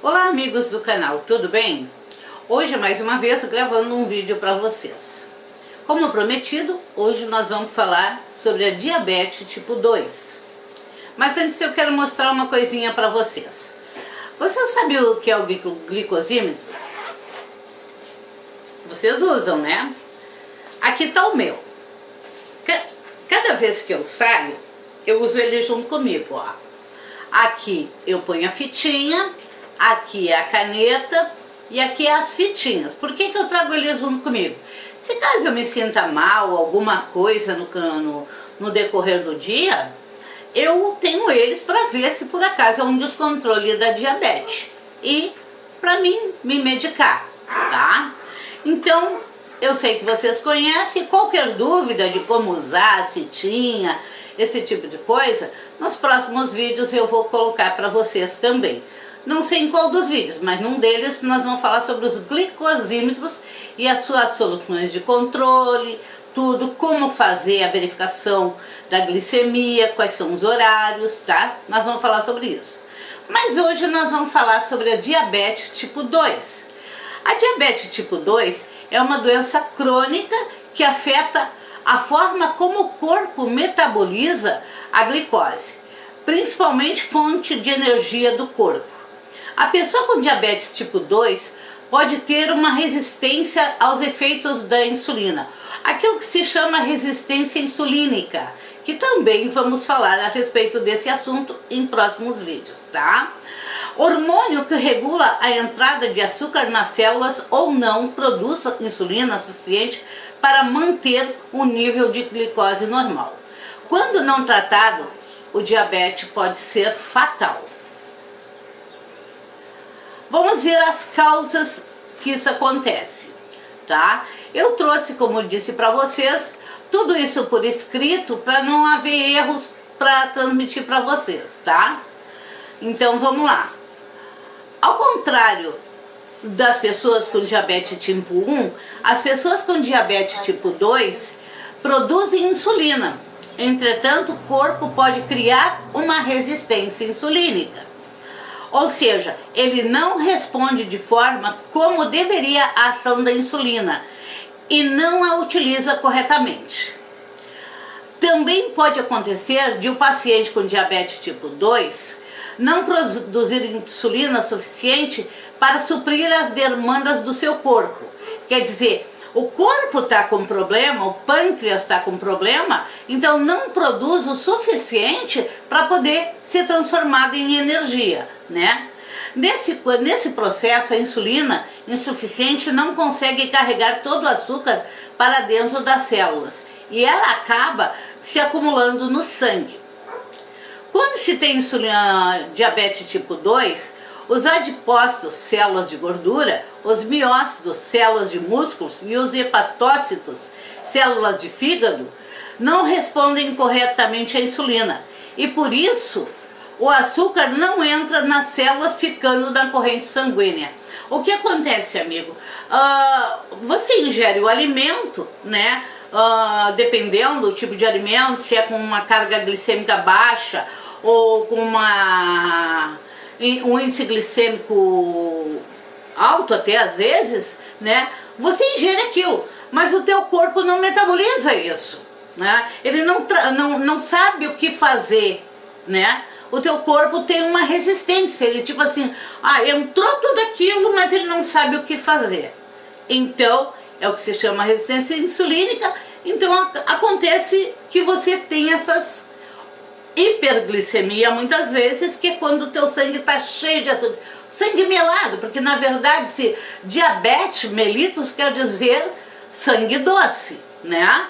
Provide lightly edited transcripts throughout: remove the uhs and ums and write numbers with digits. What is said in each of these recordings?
Olá amigos do canal, tudo bem? Hoje mais uma vez gravando um vídeo para vocês. Como prometido, hoje nós vamos falar sobre a diabetes tipo 2. Mas antes eu quero mostrar uma coisinha para vocês. Vocês sabem o que é o glicosímetro? Vocês usam, né? Aqui está o meu. Cada vez que eu saio, eu uso ele junto comigo, ó. Aqui eu ponho a fitinha, aqui é a caneta e aqui é as fitinhas. Por que eu trago ele junto comigo? Se caso eu me sinta mal, alguma coisa no decorrer do dia, eu tenho eles para ver se por acaso é um descontrole da diabetes e para mim me medicar, tá? Então, eu sei que vocês conhecem. Qualquer dúvida de como usar a fitinha, esse tipo de coisa, nos próximos vídeos eu vou colocar para vocês também. Não sei em qual dos vídeos, mas num deles nós vamos falar sobre os glicosímetros e as suas soluções de controle, tudo, como fazer a verificação da glicemia, quais são os horários, tá? Nós vamos falar sobre isso. Mas hoje nós vamos falar sobre a diabetes tipo 2. A diabetes tipo 2 é uma doença crônica que afeta a forma como o corpo metaboliza a glicose, principalmente fonte de energia do corpo. A pessoa com diabetes tipo 2 pode ter uma resistência aos efeitos da insulina, aquilo que se chama resistência insulínica, que também vamos falar a respeito desse assunto em próximos vídeos, tá? Hormônio que regula a entrada de açúcar nas células ou não produz insulina suficiente para manter o nível de glicose normal. Quando não tratado, o diabetes pode ser fatal. Vamos ver as causas que isso acontece, tá? Eu trouxe, como eu disse para vocês, tudo isso por escrito para não haver erros para transmitir para vocês, tá? Então vamos lá. Ao contrário das pessoas com diabetes tipo 1, as pessoas com diabetes tipo 2 produzem insulina. Entretanto, o corpo pode criar uma resistência insulínica. Ou seja, ele não responde de forma como deveria a ação da insulina e não a utiliza corretamente. Também pode acontecer de um paciente com diabetes tipo 2 não produzir insulina suficiente para suprir as demandas do seu corpo. Quer dizer, o corpo está com problema, o pâncreas está com problema, então não produz o suficiente para poder ser transformado em energia, né? Nesse processo, a insulina insuficiente não consegue carregar todo o açúcar para dentro das células e ela acaba se acumulando no sangue. Quando se tem diabetes tipo 2, os adipócitos, células de gordura, os miócitos, células de músculos e os hepatócitos, células de fígado, não respondem corretamente à insulina e por isso o açúcar não entra nas células, ficando na corrente sanguínea. O que acontece, amigo? Você ingere o alimento, né? Dependendo do tipo de alimento, se é com uma carga glicêmica baixa ou com um índice glicêmico alto até às vezes, né? Você ingere aquilo, mas o teu corpo não metaboliza isso, né? Ele não sabe o que fazer, né? O teu corpo tem uma resistência, ele tipo assim, entrou tudo aquilo, mas ele não sabe o que fazer. Então, é o que se chama resistência insulínica. Então acontece que você tem essas hiperglicemia muitas vezes, que é quando o teu sangue está cheio de açúcar, sangue melado, porque na verdade se diabetes mellitus quer dizer sangue doce, né?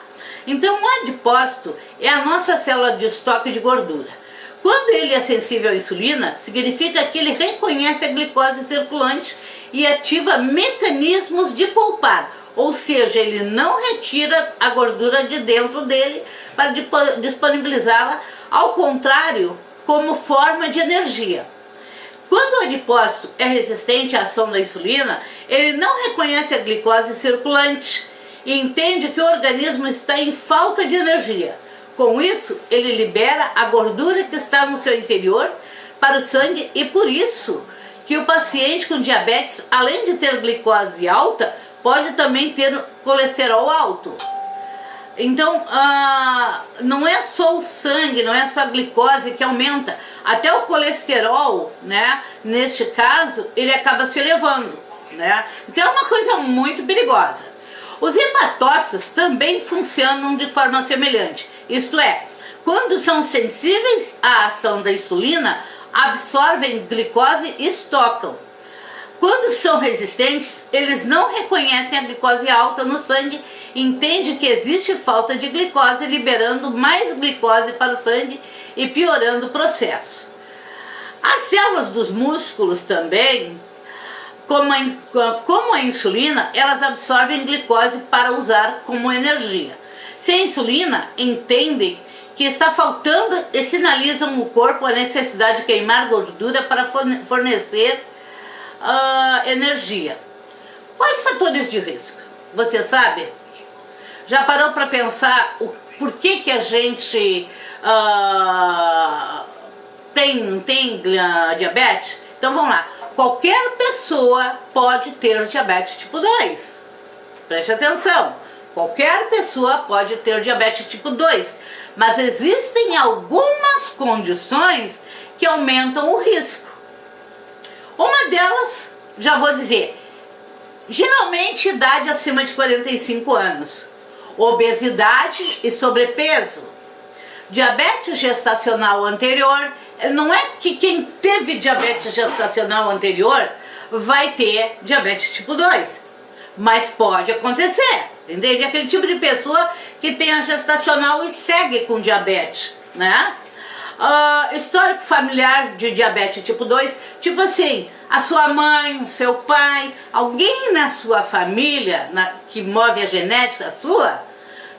Então o adipócito é a nossa célula de estoque de gordura. Quando ele é sensível à insulina, significa que ele reconhece a glicose circulante e ativa mecanismos de poupar, ou seja, ele não retira a gordura de dentro dele para disponibilizá-la, ao contrário, como forma de energia. Quando o adipócito é resistente à ação da insulina, ele não reconhece a glicose circulante e entende que o organismo está em falta de energia. Com isso, ele libera a gordura que está no seu interior para o sangue e por isso que o paciente com diabetes, além de ter glicose alta, pode também ter colesterol alto. Então, não é só o sangue, não é só a glicose que aumenta, até o colesterol, né, neste caso, ele acaba se elevando, né? Então é uma coisa muito perigosa. Os hematócitos também funcionam de forma semelhante, isto é, quando são sensíveis à ação da insulina, absorvem glicose e estocam. Quando são resistentes, eles não reconhecem a glicose alta no sangue e entendem que existe falta de glicose, liberando mais glicose para o sangue e piorando o processo. As células dos músculos também, como a insulina, elas absorvem glicose para usar como energia. Sem insulina, entendem que está faltando e sinalizam o corpo a necessidade de queimar gordura para fornecer energia. Quais fatores de risco? Você sabe? Já parou para pensar por que a gente tem diabetes? Então vamos lá. Qualquer pessoa pode ter diabetes tipo 2. Preste atenção. Qualquer pessoa pode ter diabetes tipo 2. Mas existem algumas condições que aumentam o risco. Uma delas, já vou dizer, geralmente idade acima de 45 anos, obesidade e sobrepeso, diabetes gestacional anterior. Não é que quem teve diabetes gestacional anterior vai ter diabetes tipo 2, mas pode acontecer, entende? Aquele tipo de pessoa que tem a gestacional e segue com diabetes, né? Histórico familiar de diabetes tipo 2, tipo assim, a sua mãe, o seu pai, alguém na sua família que move a genética sua,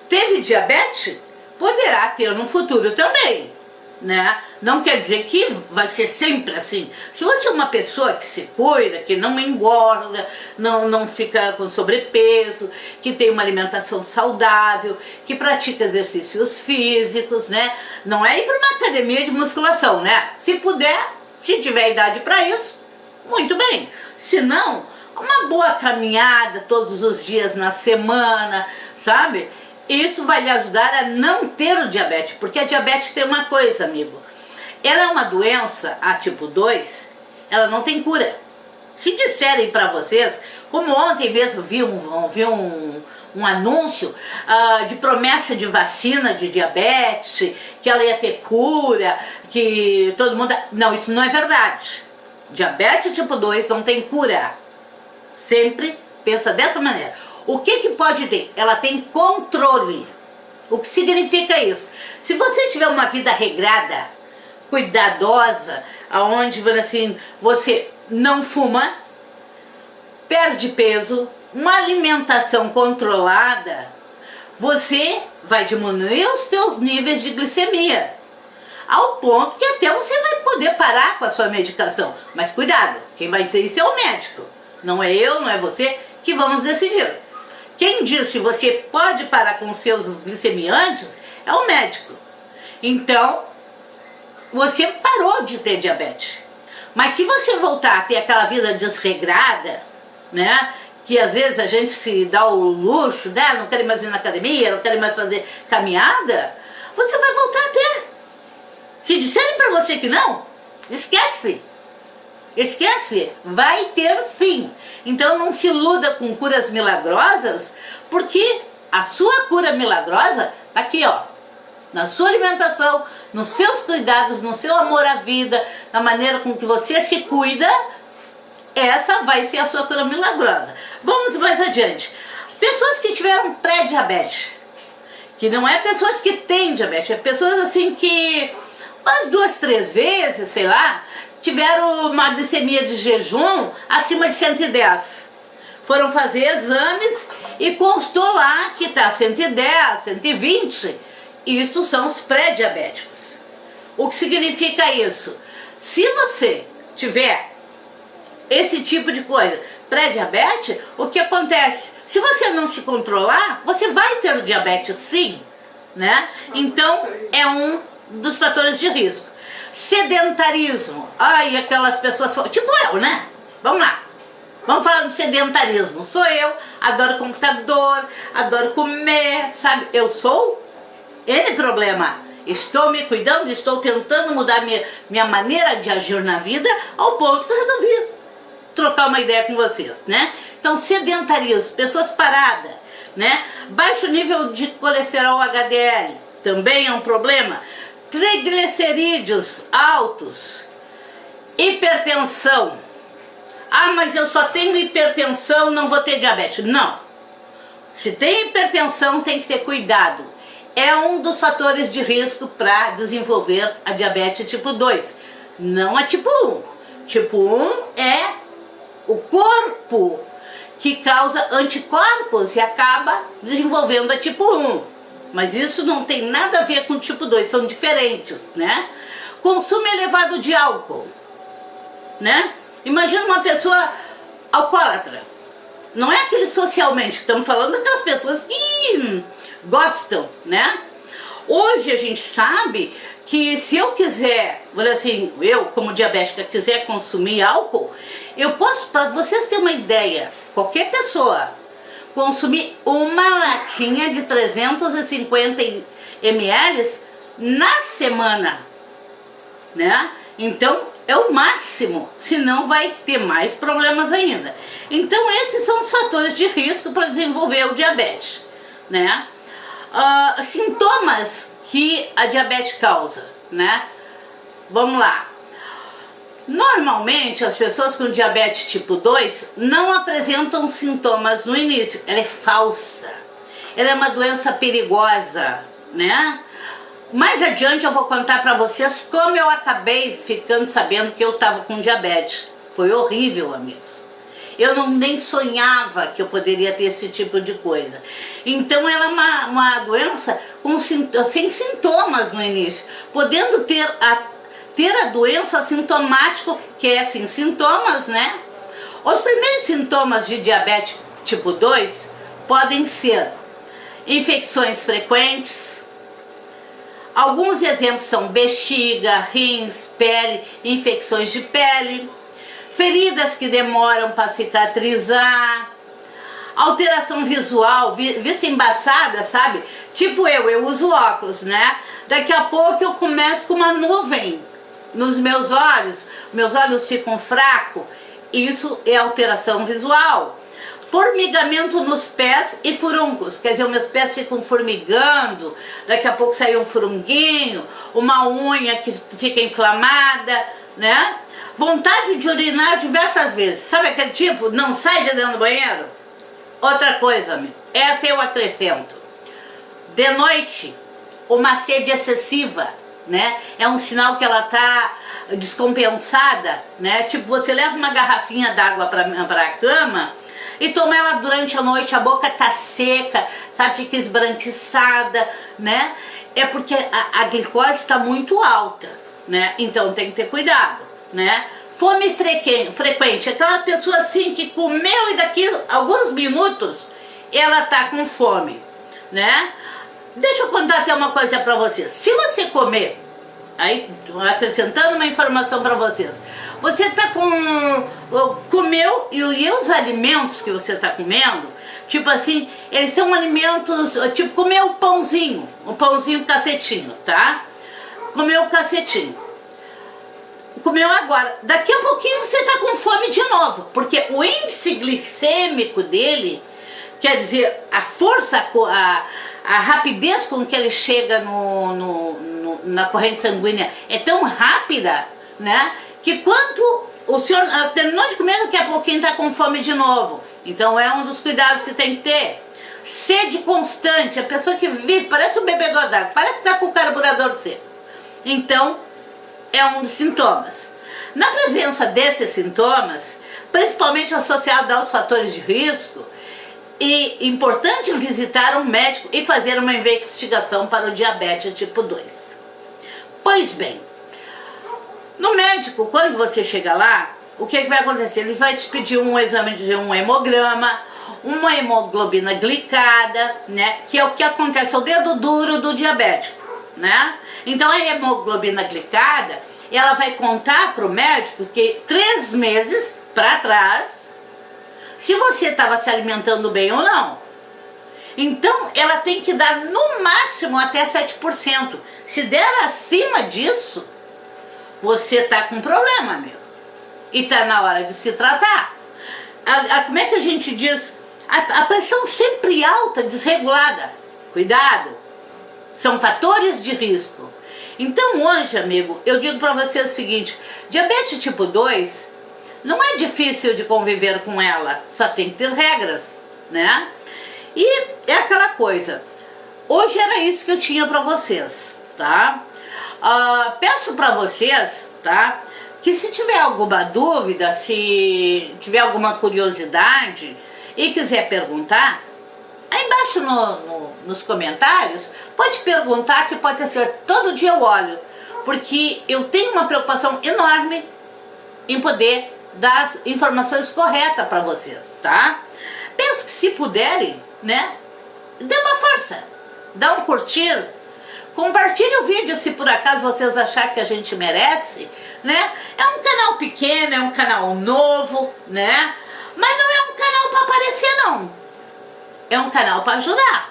teve diabetes, poderá ter no futuro também, né? Não quer dizer que vai ser sempre assim. Se você é uma pessoa que se cuida, que não engorda, não fica com sobrepeso, que tem uma alimentação saudável, que pratica exercícios físicos, né? Não é ir para uma academia de musculação, né? Se puder, se tiver idade para isso, muito bem. Se não, uma boa caminhada todos os dias na semana, sabe? Isso vai lhe ajudar a não ter o diabetes, porque a diabetes tem uma coisa, amigo. Ela é uma doença, a tipo 2, ela não tem cura. Se disserem para vocês, como ontem mesmo vi um anúncio de promessa de vacina de diabetes, que ela ia ter cura, que todo mundo... Não, isso não é verdade. Diabetes tipo 2 não tem cura. Sempre pensa dessa maneira. O que pode ter? Ela tem controle. O que significa isso? Se você tiver uma vida regrada, cuidadosa, onde assim, você não fuma, perde peso, uma alimentação controlada, você vai diminuir os seus níveis de glicemia, ao ponto que até você vai poder parar com a sua medicação. Mas cuidado, quem vai dizer isso é o médico. Não é eu, não é você que vamos decidir. Quem diz se você pode parar com os seus glicemiantes é o médico. Então, você parou de ter diabetes. Mas se você voltar a ter aquela vida desregrada, né? Que às vezes a gente se dá o luxo, né? Não quer mais ir na academia, não quer mais fazer caminhada, você vai voltar a ter. Se disserem para você que não, esquece. Esquece, vai ter sim. Então não se iluda com curas milagrosas, porque a sua cura milagrosa está aqui, ó, na sua alimentação, nos seus cuidados, no seu amor à vida, na maneira com que você se cuida. Essa vai ser a sua cura milagrosa. Vamos mais adiante. As pessoas que tiveram pré-diabetes, que não é pessoas que têm diabetes, é pessoas assim que umas 2, 3 vezes, sei lá, tiveram uma glicemia de jejum acima de 110. Foram fazer exames e constou lá que está 110, 120. Isso são os pré-diabéticos. O que significa isso? Se você tiver esse tipo de coisa, pré-diabetes, o que acontece? Se você não se controlar, você vai ter diabetes sim, né? Então é um dos fatores de risco. Sedentarismo. Ai, aquelas pessoas, tipo eu, né? Vamos lá. Vamos falar do sedentarismo. Sou eu, adoro computador, adoro comer, sabe? Eu sou N problema. Estou me cuidando, estou tentando mudar minha maneira de agir na vida ao ponto que eu resolvi trocar uma ideia com vocês, né? Então, sedentarismo, pessoas paradas, né? Baixo nível de colesterol HDL, também é um problema. Triglicerídeos altos, hipertensão. Ah, mas eu só tenho hipertensão, não vou ter diabetes. Não. Se tem hipertensão, tem que ter cuidado. É um dos fatores de risco para desenvolver a diabetes tipo 2. Não a tipo 1. Tipo 1 é o corpo que causa anticorpos e acaba desenvolvendo a tipo 1. Mas isso não tem nada a ver com tipo 2, são diferentes, né? Consumo elevado de álcool, né? Imagina uma pessoa alcoólatra. Não é aquele socialmente, estamos falando daquelas pessoas que gostam, né? Hoje a gente sabe que se eu quiser, vou dizer assim, eu como diabética quiser consumir álcool, eu posso, para vocês terem uma ideia, qualquer pessoa consumir uma latinha de 350 ml na semana, né? Então é o máximo, senão vai ter mais problemas ainda. Então esses são os fatores de risco para desenvolver o diabetes, né? Sintomas que a diabetes causa, né? Vamos lá. Normalmente as pessoas com diabetes tipo 2 não apresentam sintomas no início. Ela é falsa. Ela é uma doença perigosa, né? Mais adiante eu vou contar para vocês como eu acabei ficando sabendo que eu estava com diabetes. Foi horrível, amigos. Eu nem sonhava que eu poderia ter esse tipo de coisa. Então ela é uma doença sem sintomas no início, podendo ter a doença sintomática, que é sem sintomas, né? Os primeiros sintomas de diabetes tipo 2 podem ser infecções frequentes. Alguns exemplos são bexiga, rins, pele, infecções de pele, feridas que demoram para cicatrizar, alteração visual, vista embaçada, sabe? Tipo eu uso óculos, né? Daqui a pouco eu começo com uma nuvem nos meus olhos ficam fracos, isso é alteração visual. Formigamento nos pés e furuncos, quer dizer, os meus pés ficam formigando, daqui a pouco sai um furunguinho, uma unha que fica inflamada, né? Vontade de urinar diversas vezes, sabe aquele tipo, não sai de dentro do banheiro? Outra coisa, essa eu acrescento. De noite, uma sede excessiva, né? É um sinal que ela tá descompensada, né? Tipo, você leva uma garrafinha d'água para a cama e toma ela durante a noite, a boca tá seca, sabe? Fica esbranquiçada, né? É porque a glicose está muito alta, né? Então tem que ter cuidado, né? Fome frequente, aquela pessoa assim que comeu e daqui a alguns minutos ela tá com fome, né? Deixa eu contar até uma coisa para vocês. Se você comer, aí acrescentando uma informação para vocês, você tá comeu e os alimentos que você tá comendo, tipo assim, eles são alimentos, tipo comer o pãozinho cacetinho, tá? Comeu o cacetinho. Comeu agora, daqui a pouquinho você tá com fome de novo, porque o índice glicêmico dele, quer dizer, a força, a rapidez com que ele chega na corrente sanguínea é tão rápida, né? Que quando o senhor terminou de comer, daqui a pouquinho está com fome de novo. Então é um dos cuidados que tem que ter. Sede constante, a pessoa que vive, parece um bebedor d'água, parece que está com o carburador seco. Então é um dos sintomas. Na presença desses sintomas, principalmente associado aos fatores de risco, é importante visitar um médico e fazer uma investigação para o diabetes tipo 2. Pois bem, no médico, quando você chega lá, o que vai acontecer? Eles vão te pedir um exame de um hemograma, uma hemoglobina glicada, né? Que é o que acontece ao dedo duro do diabético, né? Então a hemoglobina glicada, ela vai contar para o médico que 3 meses para trás se você estava se alimentando bem ou não. Então ela tem que dar no máximo até 7%. Se der acima disso, você está com problema, amigo. E está na hora de se tratar. Como é que a gente diz? A pressão sempre alta, desregulada. Cuidado. São fatores de risco. Então hoje, amigo, eu digo para você o seguinte: diabetes tipo 2 não é difícil de conviver com ela, só tem que ter regras, né? E é aquela coisa. Hoje era isso que eu tinha para vocês, tá? Peço para vocês, tá? Que se tiver alguma dúvida, se tiver alguma curiosidade e quiser perguntar, aí embaixo nos comentários, pode perguntar, que pode ser, todo dia eu olho, porque eu tenho uma preocupação enorme em poder dar informações corretas para vocês, tá? Penso que se puderem, né, dê uma força, dá um curtir, compartilhe o vídeo se por acaso vocês acharem que a gente merece, né? É um canal pequeno, é um canal novo, né? Mas não é um canal para aparecer, não. É um canal para ajudar.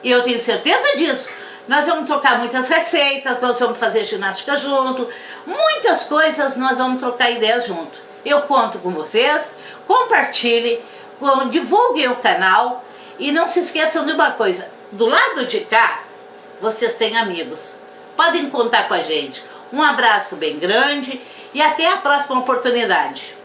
E eu tenho certeza disso. Nós vamos trocar muitas receitas, nós vamos fazer ginástica junto, muitas coisas nós vamos trocar ideias junto. Eu conto com vocês, compartilhe, divulguem o canal e não se esqueçam de uma coisa: do lado de cá, vocês têm amigos. Podem contar com a gente. Um abraço bem grande e até a próxima oportunidade.